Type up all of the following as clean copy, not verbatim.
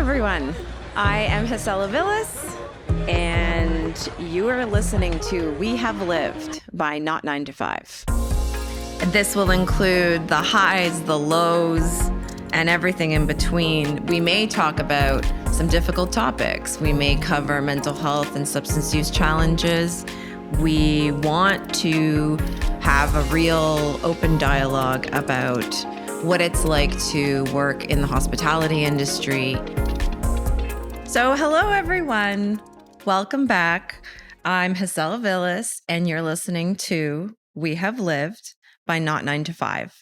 everyone. I am Hassel Aviles, and you are listening to We Have Lived by Not 9 to 5. This will include the highs, the lows, and everything in between. We may talk about some difficult topics. We may cover mental health and substance use challenges. We want to have a real open dialogue about what it's like to work in the hospitality industry. So hello, everyone. Welcome back. I'm Hassel Aviles, and you're listening to We Have Lived by Not 9 to 5.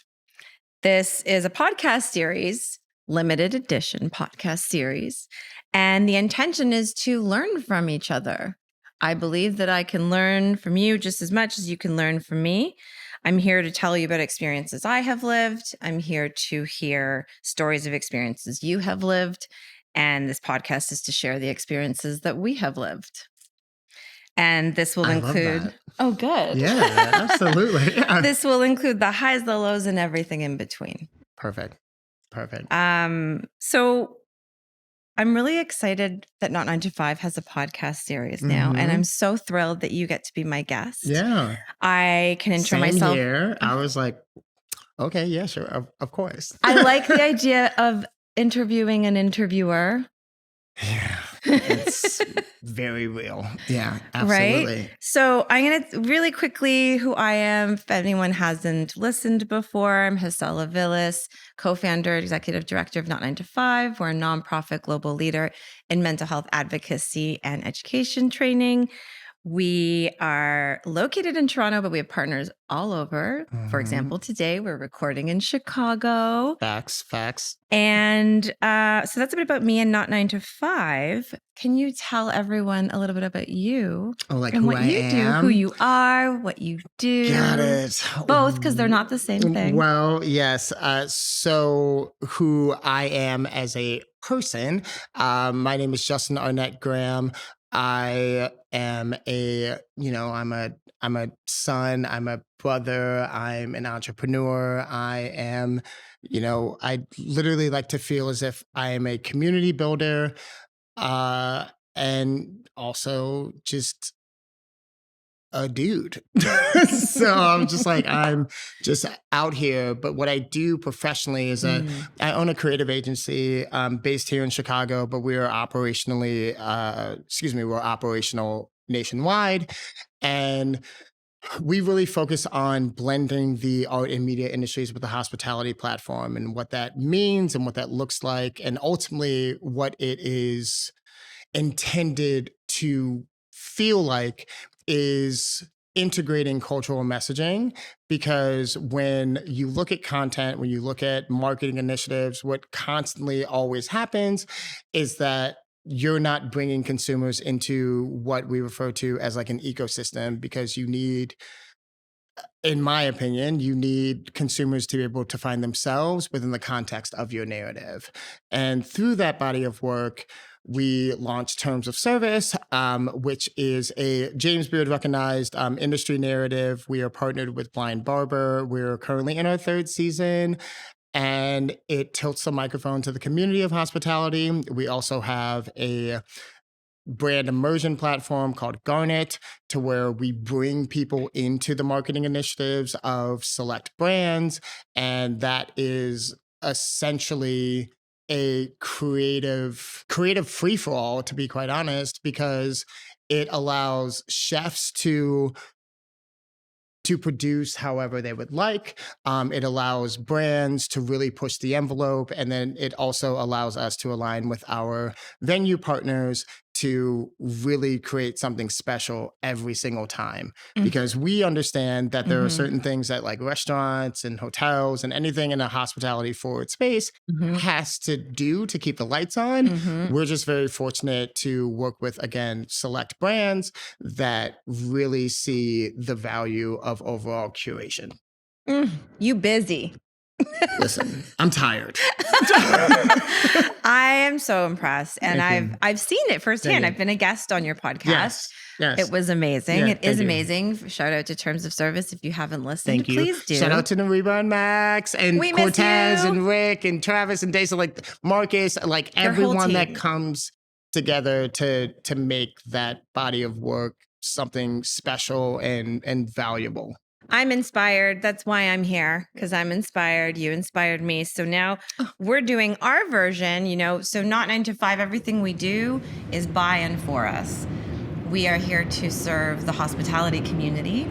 This is a podcast series, limited edition podcast series, and the intention is to learn from each other. I believe that I can learn from you just as much as you can learn from me. I'm here to tell you about experiences I have lived. I'm here to hear stories of experiences you have lived. And this podcast is to share the experiences that we have lived. And this will include... Oh, good. Yeah, absolutely. Yeah. This will include the highs, the lows, and everything in between. Perfect. So I'm really excited that Not 9 to 5 has a podcast series now, and I'm so thrilled that you get to be my guest. Yeah. I can intro Same myself. Here. I was like, okay, yeah, sure, of course. I like the idea of interviewing an interviewer. Yeah, it's very real. Yeah, absolutely. Right? So I'm going to really quickly who I am. If anyone hasn't listened before, I'm Hassel Aviles, co-founder, executive director of Not 9 to 5. We're a nonprofit global leader in mental health advocacy and education training. We are located in Toronto, but we have partners all over. For example, today we're recording in Chicago. Facts. And so that's a bit about me and Not 9 to 5. Can you tell everyone a little bit about you? Like and who what I you am? do, who you are, what you do. Got it. Both, because they're not the same thing. Well, yes. So who I am as a person, my name is Justin Arnett-Graham. I am I'm a son, I'm a brother, I'm an entrepreneur. I am, I literally like to feel as if I am a community builder, and also just a dude. So I'm just like, I'm just out here. But what I do professionally is I own a creative agency based here in Chicago, but we're operational nationwide. And we really focus on blending the art and media industries with the hospitality platform and what that means and what that looks like. And ultimately what it is intended to feel like is integrating cultural messaging, because when you look at content, when you look at marketing initiatives, what constantly always happens is that you're not bringing consumers into what we refer to as like an ecosystem, because you need, in my opinion, you need consumers to be able to find themselves within the context of your narrative. And through that body of work, we launched Terms of Service, which is a James Beard recognized industry narrative. We are partnered with Blind Barber. We're currently in our 3rd season, and it tilts the microphone to the community of hospitality. We also have a brand immersion platform called Garnet, to where we bring people into the marketing initiatives of select brands. And that is essentially a creative free-for-all, to be quite honest, because it allows chefs to produce however they would like. It allows brands to really push the envelope. And then it also allows us to align with our venue partners to really create something special every single time. Because we understand that there are certain things that like restaurants and hotels and anything in a hospitality forward space has to do to keep the lights on. We're just very fortunate to work with, again, select brands that really see the value of overall curation. You busy. Listen, I'm tired. I am so impressed. And I've seen it firsthand. I've been a guest on your podcast. Yes. Yes. It was amazing. Yeah, It is thank you. amazing. Shout out to Terms of Service. If you haven't listened, Thank you. please do. Shout out to Nariba and Max and We miss Cortez you. and Rick and Travis and Daisy, like Marcus, like Your whole everyone that team. comes together to make that body of work something special and valuable. I'm inspired. That's why I'm here, because I'm inspired. You inspired me. So now we're doing our version, so not 9 to 5. Everything we do is by and for us. We are here to serve the hospitality community.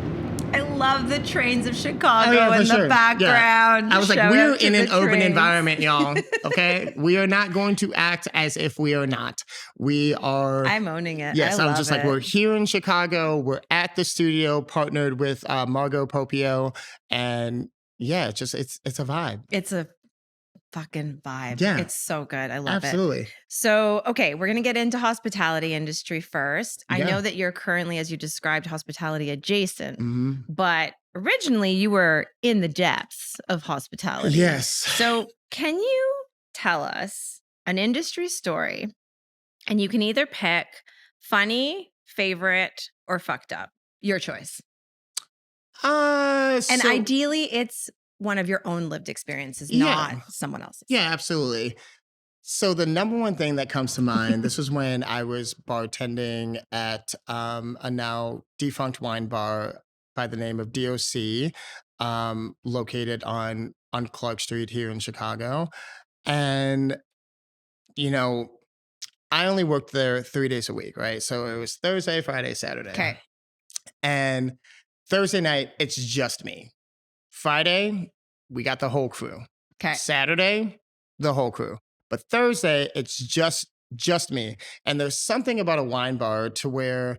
I love the trains of Chicago in the background. Yeah. I was like, Shout we're out to in an the urban trains. environment, y'all. Okay. We are not going to act as if we are not. We are. I'm owning it. Yes. I I'm love just it. like, we're here in Chicago. We're at the studio, partnered with Margot Popio. And yeah, it's a vibe. It's a fucking vibe. Yeah. It's so good. I love it. Absolutely. So, okay, we're going to get into hospitality industry first. I Yeah. know that you're currently, as you described, hospitality adjacent, Mm-hmm. but originally you were in the depths of hospitality. Yes. So, can you tell us an industry story? And you can either pick funny, favorite, or fucked up. Your choice. And ideally, it's one of your own lived experiences, not someone else's. Yeah, absolutely. So the number one thing that comes to mind, this was when I was bartending at a now defunct wine bar by the name of DOC, located on Clark Street here in Chicago. And, I only worked there 3 days a week, right? So it was Thursday, Friday, Saturday. Okay. And Thursday night, it's just me. Friday, we got the whole crew. Okay. Saturday, the whole crew. But Thursday, it's just me. And there's something about a wine bar to where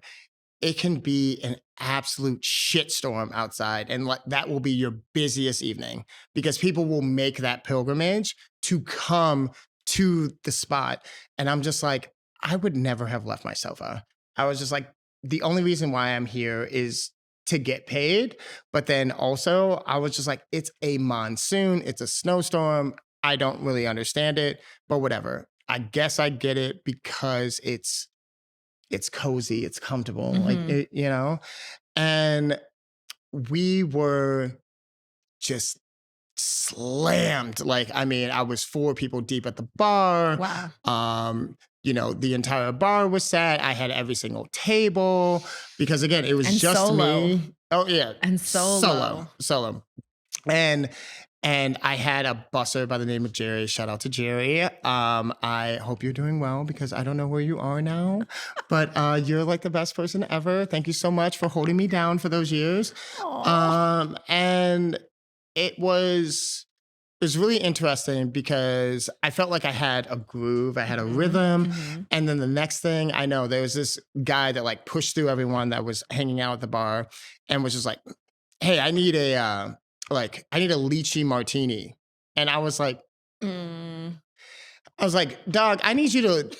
it can be an absolute shitstorm outside. And that will be your busiest evening because people will make that pilgrimage to come to the spot. And I'm just like, I would never have left my sofa. I was just like, the only reason why I'm here is to get paid. But then also I was just like, it's a monsoon, it's a snowstorm. I don't really understand it, but whatever. I guess I get it because it's cozy, it's comfortable, and we were just slammed. I was 4 people deep at the bar. Wow. The entire bar was set. I had every single table because again, it was just solo. me. Oh yeah. And solo. And I had a busser by the name of Jerry. Shout out to Jerry. I hope you're doing well because I don't know where you are now, but you're like the best person ever. Thank you so much for holding me down for those years. And it was really interesting because I felt like I had a groove, I had a rhythm. Mm-hmm. And then the next thing I know, there was this guy that pushed through everyone that was hanging out at the bar and was just like, hey, I need a lychee martini. And I was like, dog, I need you to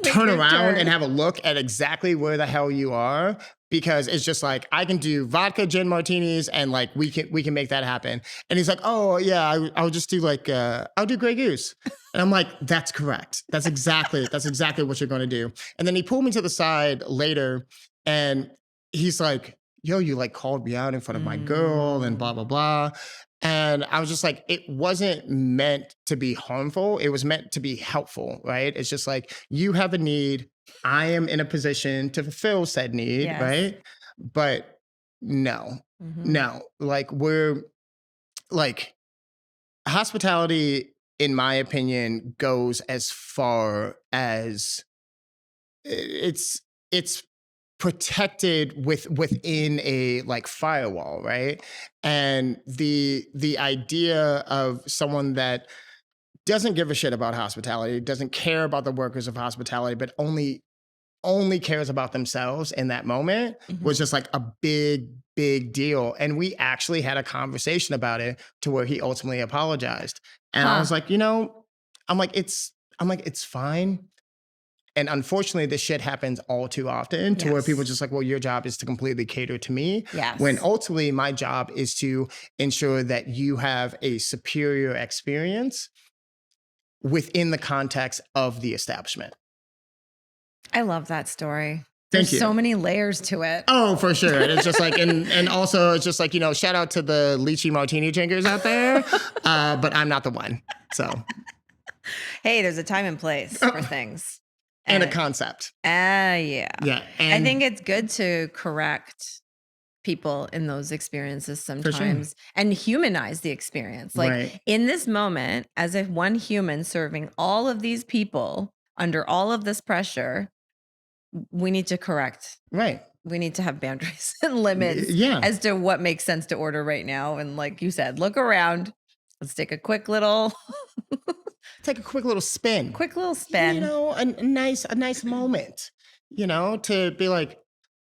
turn around and have a look at exactly where the hell you are. Because it's just like, I can do vodka gin martinis and we can make that happen. And he's like, oh yeah, I'll just do I'll do Grey Goose. And I'm like, that's correct. That's exactly what you're going to do. And then he pulled me to the side later and he's like, yo, you called me out in front of my girl and blah, blah, blah. And I was just like, it wasn't meant to be harmful. It was meant to be helpful, right? It's just like, you have a need. I am in a position to fulfill said need, right? But no, we're hospitality, in my opinion, goes as far as it's protected within a firewall, right? And the idea of someone that doesn't give a shit about hospitality, doesn't care about the workers of hospitality, but only cares about themselves in that moment was just a big deal. And we actually had a conversation about it to where he ultimately apologized. And I was like, it's fine. And unfortunately, this shit happens all too often to where people are just like, well, your job is to completely cater to me. Yes. When ultimately my job is to ensure that you have a superior experience within the context of the establishment. I love that story. There's Thank you. so many layers to it. Oh, for sure. And it's just like, and also it's just like, shout out to the lychee martini drinkers out there. But I'm not the one. So. Hey, there's a time and place for things. And a concept. Yeah. Yeah. I think it's good to correct people in those experiences sometimes and humanize the experience. Like in this moment, as if one human serving all of these people under all of this pressure, we need to correct. Right. We need to have boundaries and limits as to what makes sense to order right now. And like you said, look around. Let's take a quick little spin. Quick little spin. A nice moment, to be like,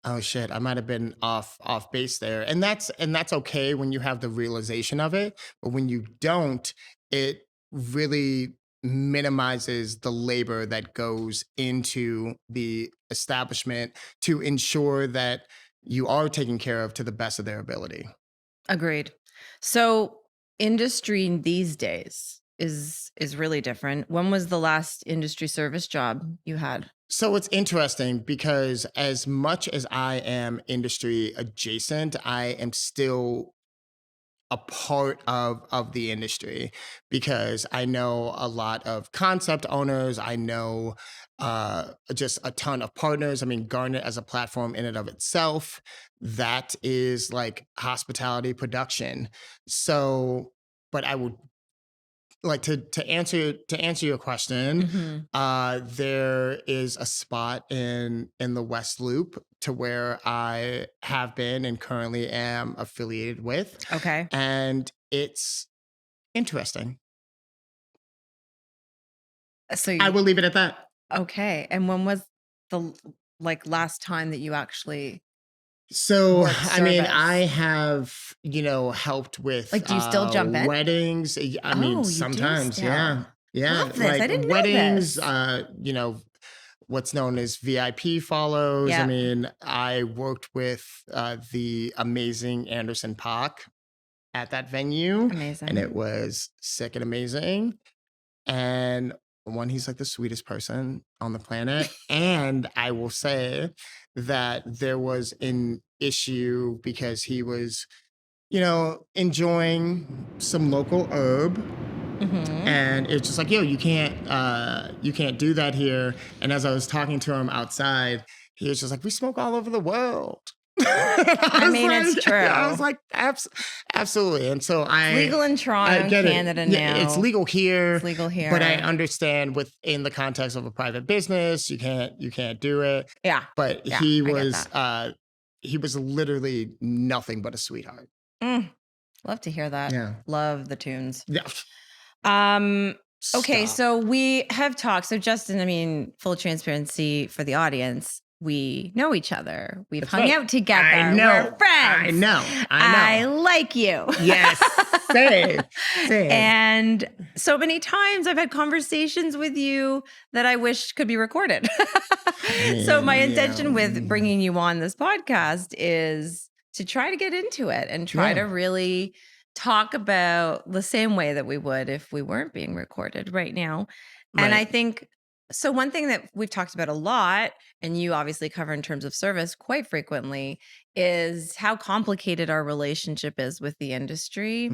oh shit, I might have been off base there. And that's okay when you have the realization of it. But when you don't, it really minimizes the labor that goes into the establishment to ensure that you are taken care of to the best of their ability. Agreed. So industry these days is really different. When was the last industry service job you had? So it's interesting because as much as I am industry adjacent, I am still a part of the industry because I know a lot of concept owners. I know just a ton of partners. I mean, Garnet as a platform in and of itself, that is like hospitality production. So, but I would like to answer your question. There is a spot in the West Loop to where I have been and currently am affiliated with. Okay. And it's interesting. So I will leave it at that. Okay. And when was the last time that you actually So, I mean, I have, helped with do you still jump in? weddings. I mean, sometimes, yeah. Love this. I didn't weddings, know this. What's known as VIP follows. Yeah. I mean, I worked with the amazing Anderson Park at that venue. Amazing. And it was sick and amazing. And one, he's like the sweetest person on the planet. And I will say that there was an issue because he was, enjoying some local herb. And it's just like, yo, you can't do that here. And as I was talking to him outside, he was just like, we smoke all over the world. I mean, it's true. I was like, absolutely. And so it's legal in Toronto, Canada now. It's legal here. It's legal here. But I understand within the context of a private business, you can't do it. Yeah. But he was literally nothing but a sweetheart. Love to hear that. Yeah. Love the tunes. Yeah. Okay, so we have talked. So Justin, I mean, full transparency for the audience. We know each other. We've hung out together. I know. We're friends. I know. I like you. Yes. Same. And so many times I've had conversations with you that I wish could be recorded. So my intention with bringing you on this podcast is to try to get into it and try to really talk about the same way that we would if we weren't being recorded right now. And I think, so one thing that we've talked about a lot, and you obviously cover in terms of service quite frequently, is how complicated our relationship is with the industry,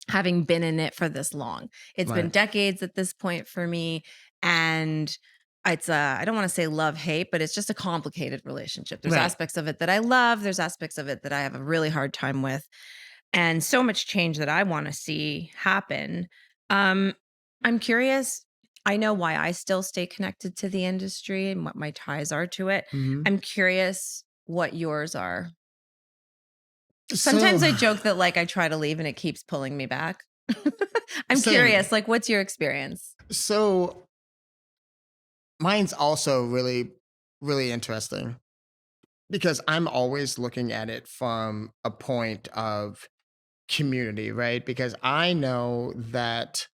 having been in it for this long. It's been decades at this point for me. And it's I don't want to say love-hate, but it's just a complicated relationship. There's aspects of it that I love. There's aspects of it that I have a really hard time with. And so much change that I want to see happen. I'm curious. I know why I still stay connected to the industry and what my ties are to it. I'm curious what yours are. Sometimes I joke that I try to leave and it keeps pulling me back. I'm curious, what's your experience? So mine's also really, really interesting because I'm always looking at it from a point of community, right? Because I know that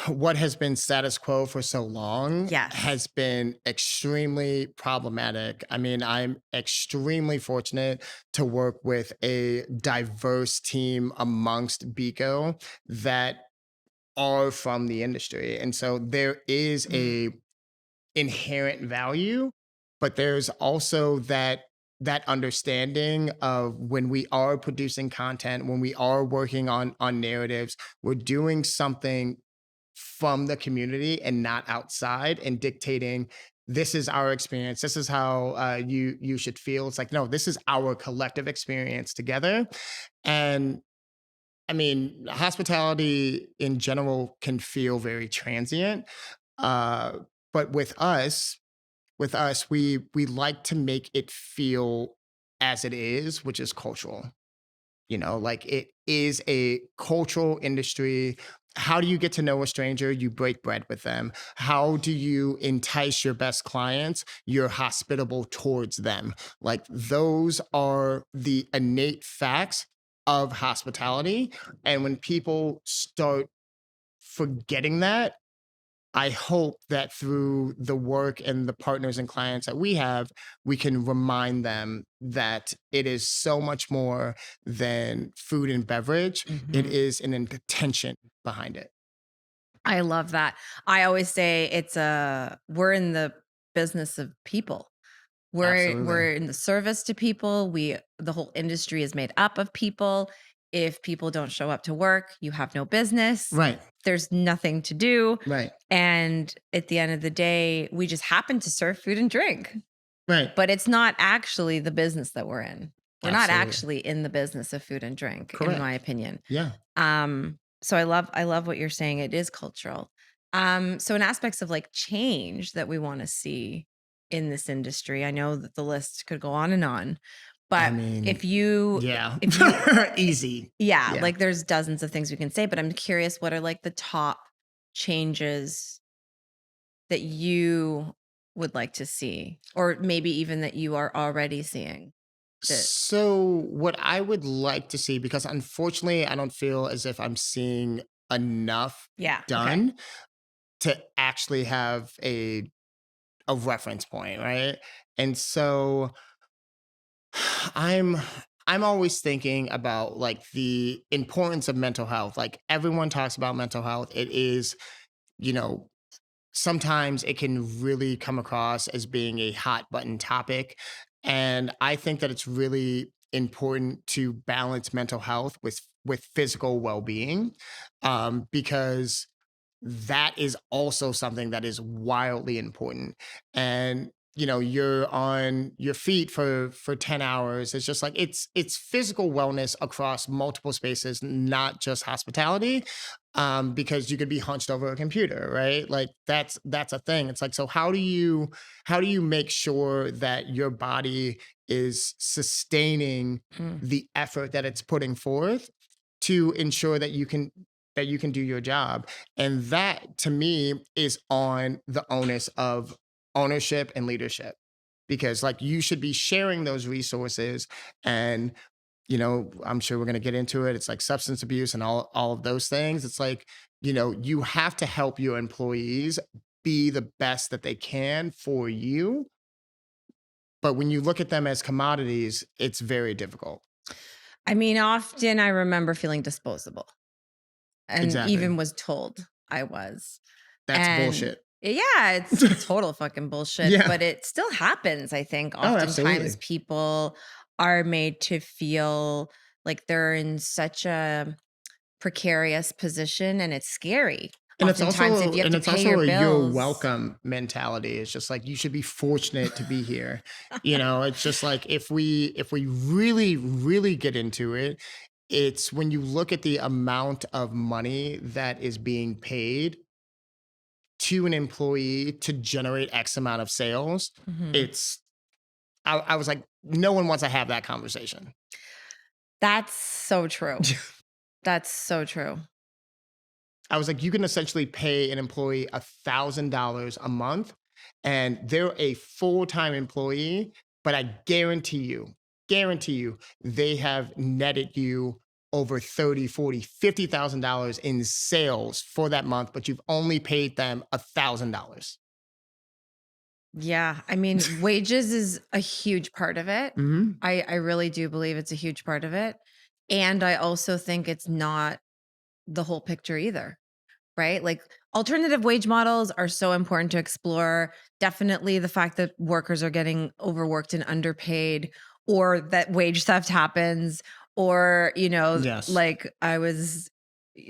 what has been status quo for so long has been extremely problematic. I mean, I'm extremely fortunate to work with a diverse team amongst beCo that are from the industry. And so there is a inherent value but there's also that understanding of when we are producing content, when we are working on narratives, we're doing something from the community and not outside and dictating this is our experience, this is how you should feel. It's like, no, this is our collective experience together. And I mean, hospitality in general can feel very transient. Uh, but with us, we like to make it feel as it is, which is cultural. Like it is a cultural industry. How do you get to know a stranger? You break bread with them. How do you entice your best clients? You're hospitable towards them. Like those are the innate facts of hospitality. And when people start forgetting that, I hope that through the work and the partners and clients that we have, we can remind them that it is so much more than food and beverage. It Mhm. is an intention behind it. I love that. I always say we're in the business of people. We're Absolutely. in the service to people. The whole industry is made up of people. If people don't show up to work, you have no business. Right. There's nothing to do. Right. And at the end of the day, we just happen to serve food and drink. Right. But it's not actually the business that we're in. We're not Absolutely. actually in the business of food and drink, in my Correct. opinion. Yeah. So I love what you're saying. It is cultural. So in aspects of like change that we want to see in this industry, I know that the list could go on and on, I but mean, if you, yeah. if you, Easy. yeah, Yeah. like there's dozens of things we can say, but I'm curious, what are like the top changes that you would like to see, or maybe even that you are already seeing? That So, what I would like to see, because unfortunately, I don't feel as if I'm seeing enough Yeah. Okay. done to actually have a reference point, right? And so I'm I'm always thinking about like the importance of mental health. Like everyone talks about mental health. It is, you know, sometimes it can really come across as being a hot button topic. And I think that it's really important to balance mental health with physical well-being, because that is also something that is wildly important. And you're on your feet for 10 hours. It's just like it's physical wellness across multiple spaces, not just hospitality. Because you could be hunched over a computer, right? Like that's a thing. It's like, so how do you make sure that your body is sustaining Mm. the effort that it's putting forth to ensure that you can do your job? And that to me is on the onus of ownership and leadership, because like you should be sharing those resources. And I'm sure we're going to get into it. It's like substance abuse and all of those things. It's like, you have to help your employees be the best that they can for you. But when you look at them as commodities, it's very difficult. I mean, often I remember feeling disposable, and Exactly. even was told I was. That's And bullshit. yeah, it's total fucking bullshit, Yeah. but it still happens, I think. Oh, Oftentimes absolutely. people are made to feel like they're in such a precarious position, and it's scary. And it's Oftentimes, if also you have and to it's pay your also a you're bills. welcome mentality. It's just like you should be fortunate to be here. It's just like if we really, really get into it, it's when you look at the amount of money that is being paid to an employee to generate X amount of sales. Mhm. It's I was like, no one wants to have that conversation. That's so true. That's so true. I was like, you can essentially pay an employee $1,000 a month, and they're a full-time employee, but I guarantee you, they have netted you over 30, 40, $50,000 in sales for that month, but you've only paid them $1,000. Yeah, I mean, wages is a huge part of it. Hmm. I really do believe it's a huge part of it. And I also think it's not the whole picture either, right? Like Alternative wage models are so important to explore. Definitely the fact that workers are getting overworked and underpaid, or that wage theft happens, or, Yes. like I was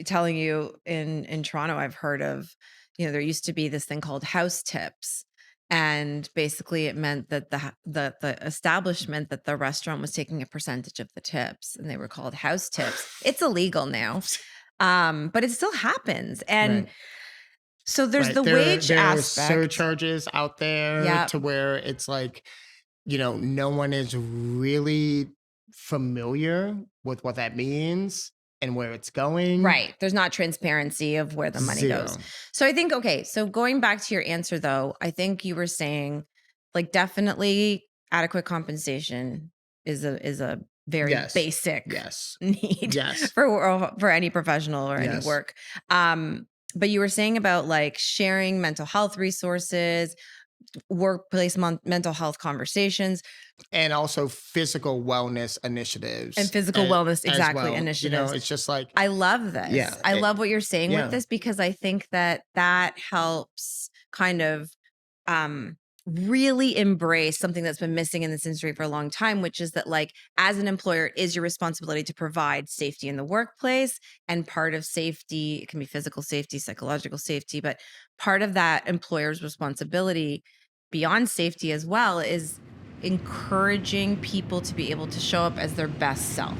telling you in Toronto, I've heard of, there used to be this thing called house tips. And basically it meant that the establishment, that the restaurant was taking a percentage of the tips, and they were called house tips. It's illegal now. But it still happens. And Right. so there's Right. the There wage are aspect. surcharges out there Yeah. to where it's like, no one is really familiar with what that means and where it's going. Right. There's not transparency of where the money goes. Zero. So I think, okay, so going back to your answer though, I think you were saying like definitely adequate compensation is a very Yes. basic Yes. need Yes. for any professional or any Yes. work. But you were saying about like sharing mental health resources, workplace mental health conversations, And also physical wellness initiatives and physical wellness, as exactly, well. initiatives. It's just like, I love this. yeah, I love what you're saying with yeah. this, because I think that helps kind of really embrace something that's been missing in this industry for a long time, which is that, like, as an employer, it is your responsibility to provide safety in the workplace. And part of safety, it can be physical safety, psychological safety, but part of that employer's responsibility beyond safety as well is encouraging people to be able to show up as their best self.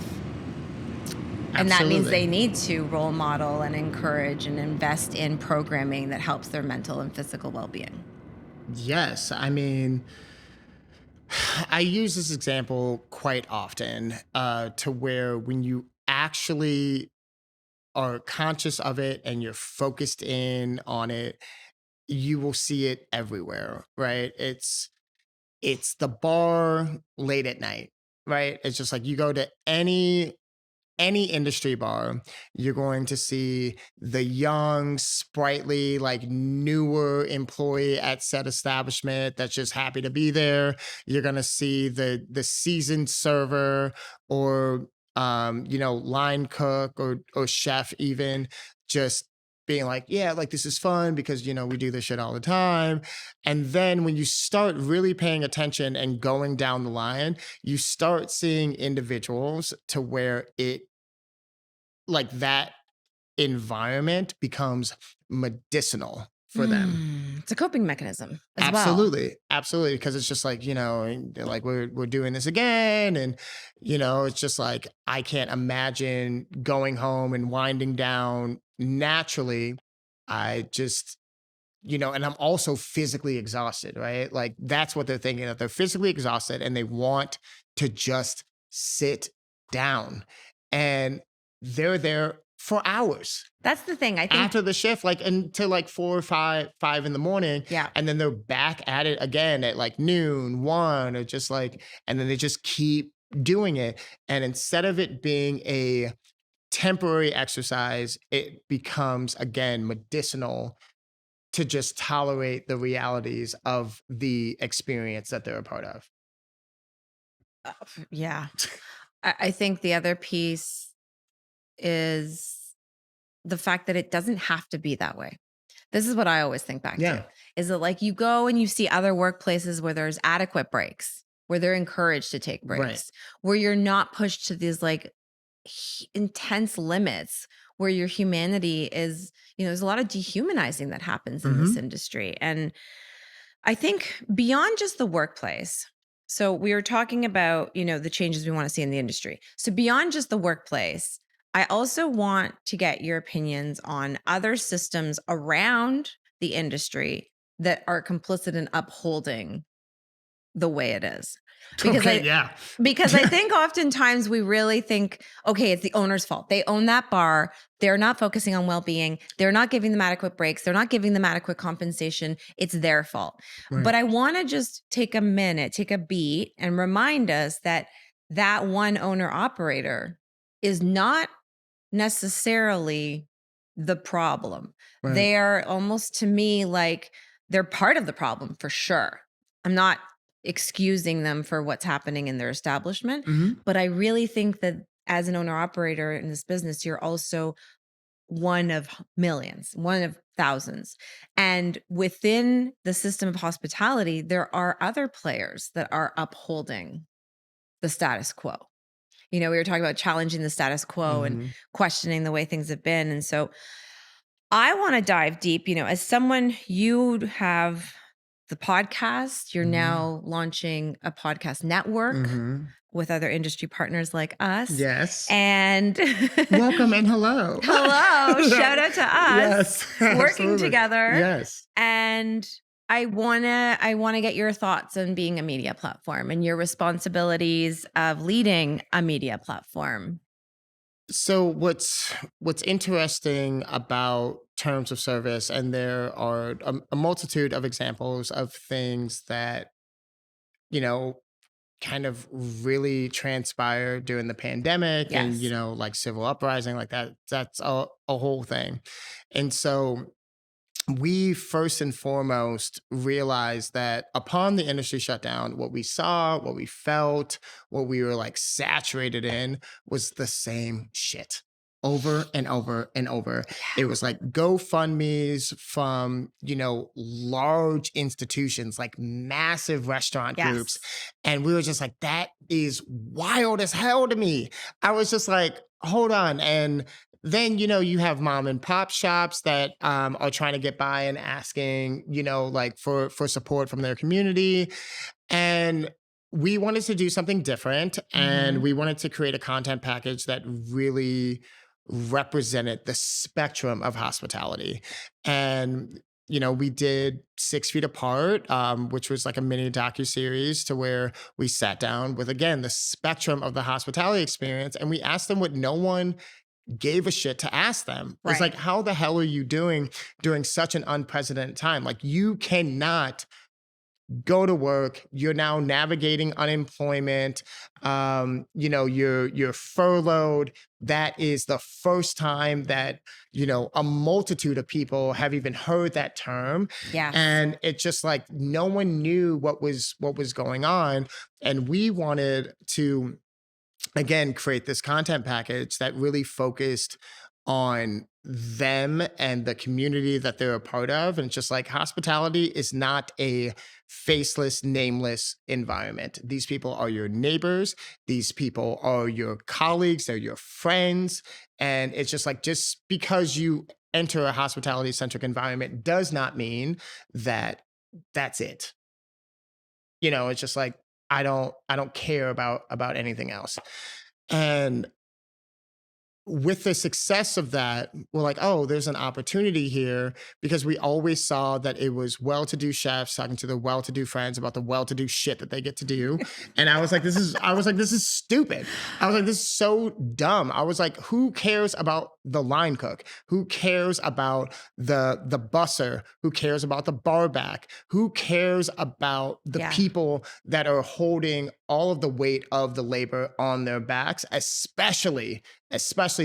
And that means they need to role model and encourage and invest in programming that helps their mental and physical well-being. Yes. I mean, I use this example quite often to where when you actually are conscious of it and you're focused in on it, you will see it everywhere, right? It's the bar late at night, right? It's just like you go to any industry bar, you're going to see the young, sprightly, like newer employee at said establishment that's just happy to be there. You're gonna see the seasoned server or line cook or chef even just being like, yeah, like this is fun because we do this shit all the time. And then when you start really paying attention and going down the line, you start seeing individuals to where it like that environment becomes medicinal for them. It's a coping mechanism as well. Absolutely. Absolutely. Because it's just like, they're like we're doing this again. And, it's just like I can't imagine going home and winding down naturally. I just, and I'm also physically exhausted, right? Like that's what they're thinking, that they're physically exhausted and they want to just sit down. And they're there for hours That's the thing. I think after the shift, like until like 4 or 5 in the morning. Yeah. And then they're back at it again at like noon, 1, or just like, and then they just keep doing it. And instead of it being a temporary exercise, it becomes again medicinal to just tolerate the realities of the experience that they're a part of. Yeah. I think the other piece is the fact that it doesn't have to be that way. This is what I always think back Yeah. to, is that like you go and you see other workplaces where there's adequate breaks, where they're encouraged to take breaks, Right. where you're not pushed to these like intense limits, where your humanity is, there's a lot of dehumanizing that happens in this industry. And I think beyond just the workplace, so we were talking about, the changes we want to see in the industry. So beyond just the workplace, I also want to get your opinions on other systems around the industry that are complicit in upholding the way it is. Because I think oftentimes we really think, okay, it's the owner's fault. They own that bar. They're not focusing on well-being. They're not giving them adequate breaks. They're not giving them adequate compensation. It's their fault. Right. But I want to just take a minute, take a beat, and remind us that that one owner operator is not necessarily the problem. Right. They're almost, to me, like they're part of the problem for sure. I'm not excusing them for what's happening in their establishment, but I really think that as an owner operator in this business, you're also one of millions, one of thousands. And within the system of hospitality, there are other players that are upholding the status quo. We were talking about challenging the status quo and Mm-hmm. questioning the way things have been. And so I want to dive deep, as someone, you have the podcast, you're now launching a podcast network with other industry partners like us. Yes. And welcome and hello. Hello. Shout out to us. Yes. Working Absolutely. together. Yes. And I wanna get your thoughts on being a media platform and your responsibilities of leading a media platform. So what's interesting about terms of service, and there are a multitude of examples of things that, kind of really transpired during the pandemic and, Yes. like civil uprising, like that's a whole thing. And so we first and foremost realized that upon the industry shutdown, what we saw, what we felt, what we were like saturated in was the same shit over and over and over. It was like GoFundMe's from, large institutions, like massive restaurant groups. And we were just like, that is wild as hell to me. I was just like, hold on. And then, you have mom and pop shops that are trying to get by and asking, like for support from their community. And we wanted to do something different. And we wanted to create a content package that really represented the spectrum of hospitality. And we did 6 Feet Apart, which was like a mini docuseries to where we sat down with, again, the spectrum of the hospitality experience. And we asked them what no one gave a shit to ask them. It's like, how the hell are you doing during such an unprecedented time? Like, you cannot go to work. You're now navigating unemployment. You're furloughed. That is the first time that, a multitude of people have even heard that term. Yeah. And it's just like, no one knew what was going on. And we wanted to, again, create this content package that really focused on them and the community that they're a part of. And it's just like, hospitality is not a faceless, nameless environment. These people are your neighbors. These people are your colleagues. They're your friends. And it's just like, just because you enter a hospitality-centric environment does not mean that that's it. It's just like, I don't care about anything else. And with the success of that, we're like, oh, there's an opportunity here, because we always saw that it was well-to-do chefs talking to their well-to-do friends about the well-to-do shit that they get to do. And I was like, this is stupid. I was like, this is so dumb. I was like, who cares about the line cook? Who cares about the busser? Who cares about the bar back? Who cares about the people that are holding all of the weight of the labor on their backs, especially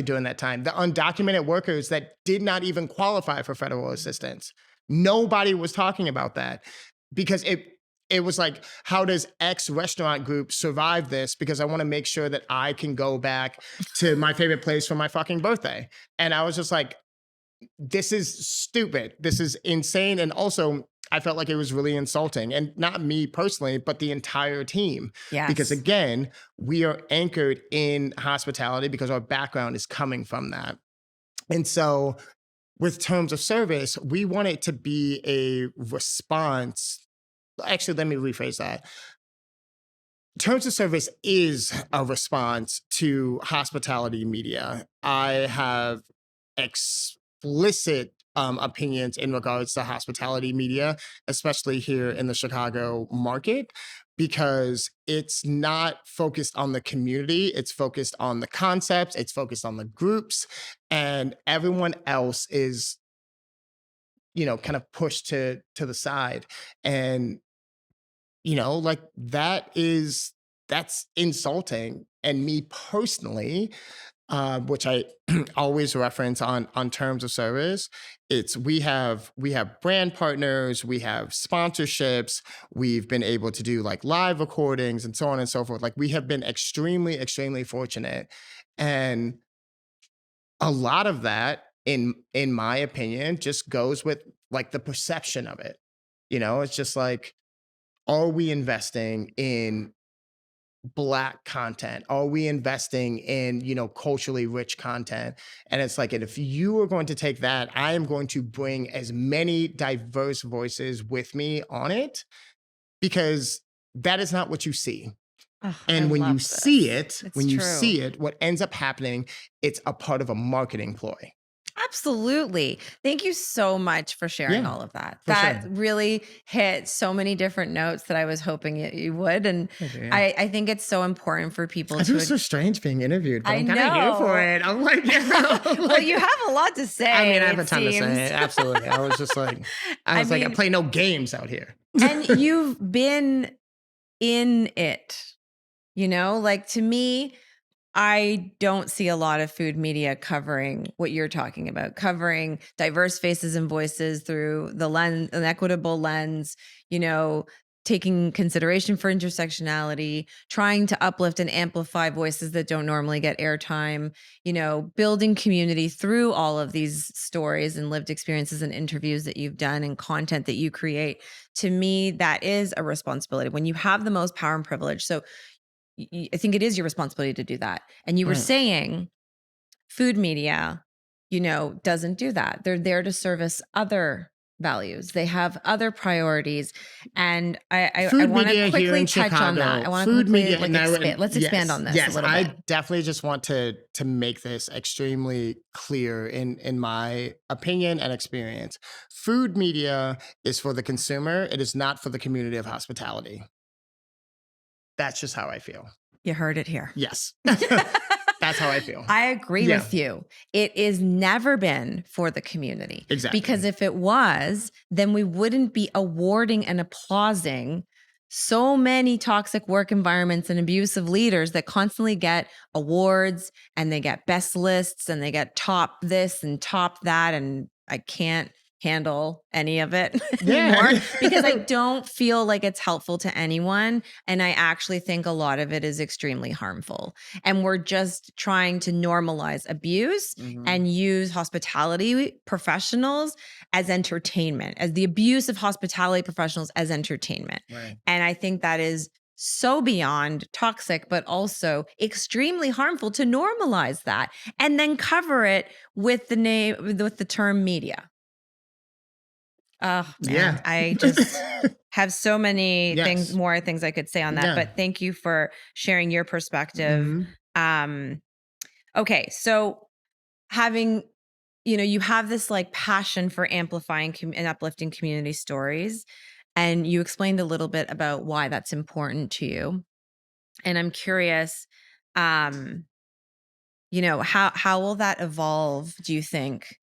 during that time? The undocumented workers that did not even qualify for federal assistance. Nobody was talking about that, because it was like, how does X restaurant group survive this? Because I want to make sure that I can go back to my favorite place for my fucking birthday. And I was just like, this is stupid. This is insane. And also, I felt like it was really insulting, and not me personally, but the entire team. Yes. Because again, we are anchored in hospitality because our background is coming from that. And so with terms of service, we want it to be a response. Actually, let me rephrase that. Terms of service is a response to hospitality media. I have explicit opinions in regards to hospitality media, especially here in the Chicago market, because it's not focused on the community. It's focused on the concepts. It's focused on the groups, and everyone else is, kind of pushed to the side. And, like that's insulting. And me personally, which I always reference on terms of service, it's we have brand partners, we have sponsorships, we've been able to do like live recordings and so on and so forth. Like, we have been extremely, extremely fortunate. And a lot of that in my opinion, just goes with like the perception of it. It's just like, are we investing in Black content? Are we investing in, culturally rich content? And it's like, and if you are going to take that, I am going to bring as many diverse voices with me on it, because that is not what you see. Oh, And when you see it, true. what ends up happening, it's a part of a marketing ploy. Absolutely. Thank you so much for sharing Yeah, all of that. for That sure. really hit so many different notes that I was hoping you would. And Thank you, yeah. I think it's so important for people I feel to. so strange being interviewed, but I I'm kind of here for know. it. I'm like, Well, you have a lot to say. I mean, I have a it ton to seems. say. Absolutely. I was just like, I mean, play no games out here. and you've been in it, like to me, I don't see a lot of food media covering what you're talking about, covering diverse faces and voices through the lens, an equitable lens, taking consideration for intersectionality, trying to uplift and amplify voices that don't normally get airtime, building community through all of these stories and lived experiences and interviews that you've done and content that you create. To me, that is a responsibility when you have the most power and privilege. So I think it is your responsibility to do that. And you were Right. saying food media, doesn't do that. They're there to service other values. They have other priorities. And I Food want media to here quickly in touch on that. Chicago, I want to food quickly media, and let's expand on this a little I bit. definitely just want to make this extremely clear in my opinion and experience. Food media is for the consumer. It is not for the community of hospitality. That's just how I feel. You heard it here. Yes. That's how I feel. I agree with you. It is never been for the community. Exactly. Because if it was, then we wouldn't be awarding and applauding so many toxic work environments and abusive leaders that constantly get awards and they get best lists and they get top this and top that. And I can't handle any of it anymore because I don't feel like it's helpful to anyone. And I actually think a lot of it is extremely harmful. And we're just trying to normalize abuse and use hospitality professionals as entertainment, as the abuse of hospitality professionals as entertainment. Right. And I think that is so beyond toxic, but also extremely harmful to normalize that and then cover it with the term media. Oh man, Yeah. I just have so many Yes. more things I could say on that, Yeah. but thank you for sharing your perspective. Okay, so having, you have this like passion for amplifying and uplifting community stories, and you explained a little bit about why that's important to you. And I'm curious, how will that evolve, do you think?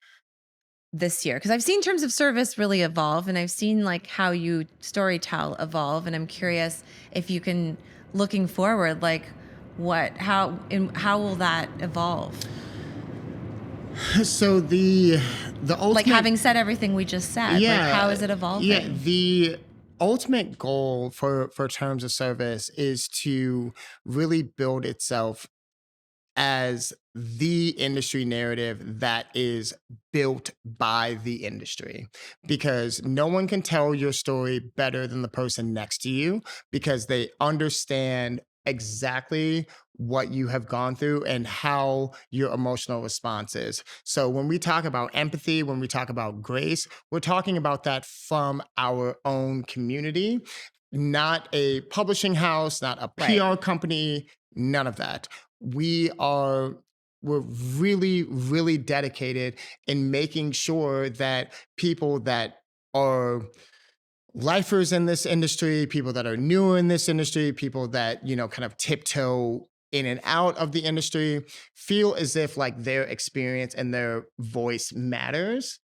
This year, because I've seen terms of service really evolve, and I've seen like how you storytell evolve, and I'm curious if you can, looking forward, like how will that evolve? So the ultimate, Like having said everything we just said, like how is it evolving? Yeah, the ultimate goal for terms of service is to really build itself as the industry narrative that is built by the industry, because no one can tell your story better than the person next to you, because they understand exactly what you have gone through and how your emotional response is. So when we talk about empathy, when we talk about grace, we're talking about that from our own community, not a publishing house, not a PR company, none of that. We're really, really dedicated in making sure that people that are lifers in this industry, people that are newer in this industry, people that, kind of tiptoe in and out of the industry, feel as if like their experience and their voice matters,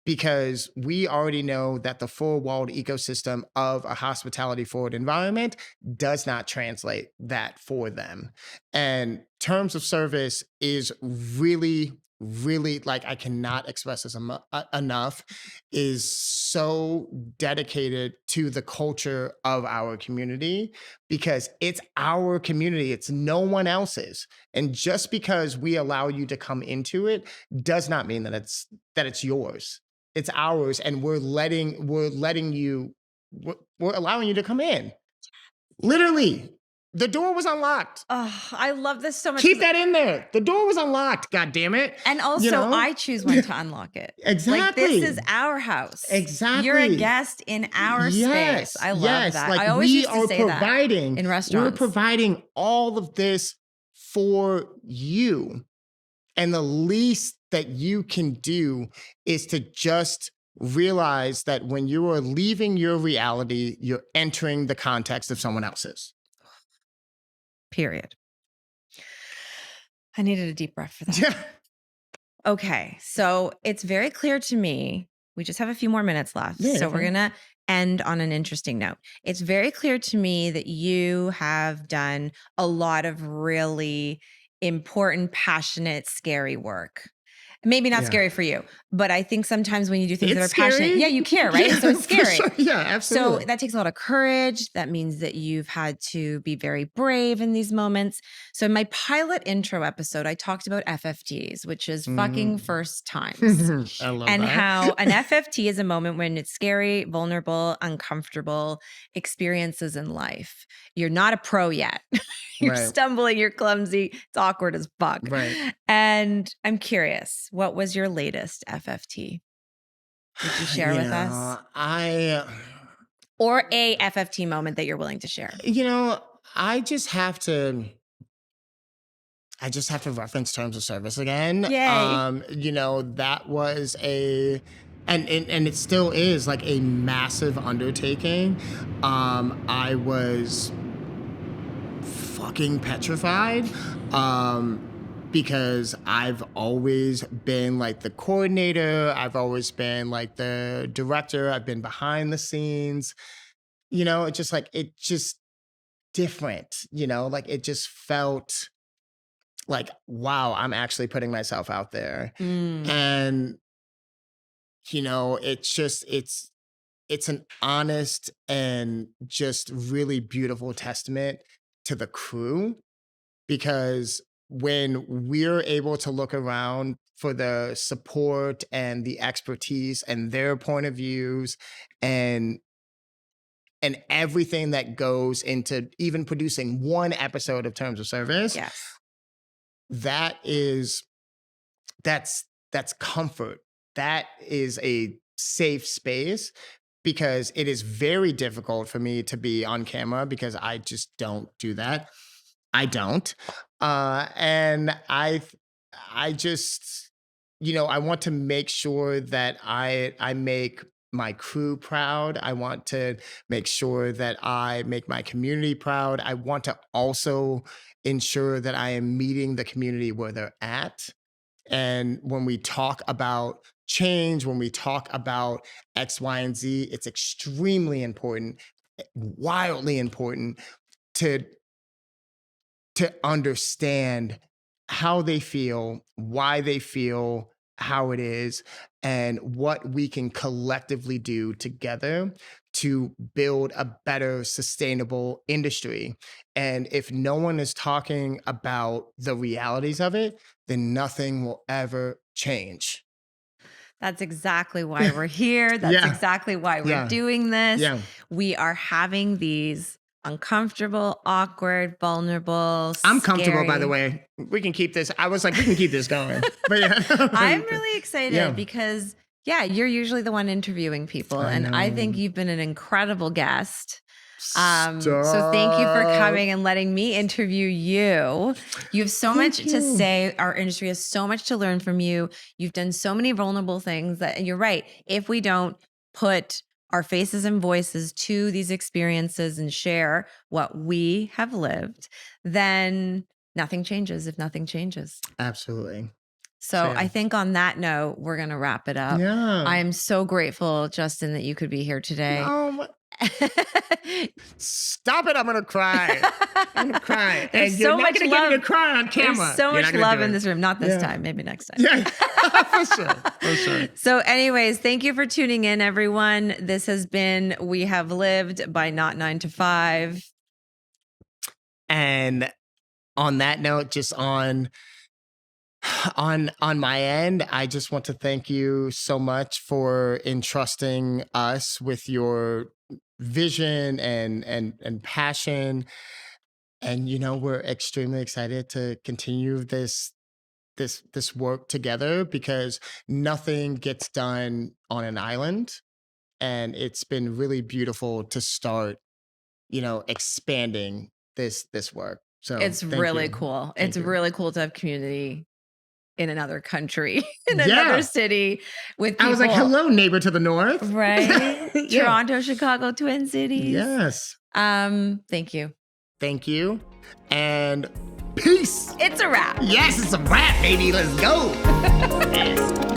because we already know that the four-walled ecosystem of a hospitality forward environment does not translate that for them. And terms of service is really really, like, I cannot express this enough, is so dedicated to the culture of our community, because it's our community, it's no one else's. And just because we allow you to come into it does not mean that it's yours. It's ours, and we're letting you, we're allowing you to come in. Literally, the door was unlocked. Oh, I love this so much. Keep that in there. The door was unlocked. God damn it. And also, I choose when to unlock it. Exactly. Like, this is our house. Exactly. You're a guest in our space. I love that. Like, I always we used to are say providing, that in restaurants. We're providing all of this for you. And the least that you can do is to just realize that when you are leaving your reality, you're entering the context of someone else's. Period. I needed a deep breath for that. Yeah. Okay. So it's very clear to me. We just have a few more minutes left. Yeah, so okay. we're going to end on an interesting note. It's very clear to me that you have done a lot of really important, passionate, scary work. Maybe not scary for you, but I think sometimes when you do things that are passionate, you care, right? Yeah, so it's scary. Sure. Yeah, absolutely. So that takes a lot of courage. That means that you've had to be very brave in these moments. So in my pilot intro episode, I talked about FFTs, which is fucking first times. I love and that. how an FFT is a moment when it's scary, vulnerable, uncomfortable experiences in life. You're not a pro yet. You're stumbling, you're clumsy, it's awkward as fuck. Right. And I'm curious, what was your latest FFT? Would you share with us? Or a FFT moment that you're willing to share? I just have to reference terms of service again. Yay. That was and it still is like a massive undertaking. I was fucking petrified, because I've always been like the coordinator. I've always been like the director. I've been behind the scenes. It just different, like it just felt like, wow, I'm actually putting myself out there. And, it's an honest and just really beautiful testament to the crew, because when we're able to look around for the support and the expertise and their point of views and everything that goes into even producing one episode of Terms of Service, that's comfort. That is a safe space, because it is very difficult for me to be on camera because I just don't do that. I don't. And I just, I want to make sure that I make my crew proud. I want to make sure that I make my community proud. I want to also ensure that I am meeting the community where they're at. And when we talk about change, when we talk about X, Y, and Z, it's extremely important, wildly important to understand how they feel, why they feel how it is, and what we can collectively do together to build a better, sustainable industry. And if no one is talking about the realities of it, then nothing will ever change. That's exactly why we're here. That's exactly why we're doing this. Yeah. We are having these uncomfortable, awkward, vulnerable, I'm comfortable, by the way. We can keep this. I was like, we can keep this going. But I'm really excited because, you're usually the one interviewing people. And I think you've been an incredible guest. So thank you for coming and letting me interview you. You have so much to say. Our industry has so much to learn from you. You've done so many vulnerable things and you're right. If we don't put our faces and voices to these experiences and share what we have lived, then nothing changes if nothing changes. Absolutely. So I think on that note, we're going to wrap it up. Yeah. I am so grateful, Justin, that you could be here today. Stop it. I'm going to cry. I'm going to cry. There's and you're so not much going to get me to love. cry on camera. There's so You're much not gonna love do in it. this room. Not this Yeah. time, maybe next time. Yeah, for sure. For sure. So anyways, thank you for tuning in, everyone. This has been We Have Lived by Not 9 to 5. And on that note, just on my end, I just want to thank you so much for entrusting us with your vision and passion. And we're extremely excited to continue this work together, because nothing gets done on an island. And it's been really beautiful to start, expanding this work. So It's thank really you. cool. Thank It's you. really cool to have community in another country, in Yeah. another city with people. I was like, hello, neighbor to the north. Right? Yeah. Toronto, Chicago, Twin Cities. Yes. Thank you. Thank you. And peace. It's a wrap. Yes, it's a wrap, baby. Let's go. Yes.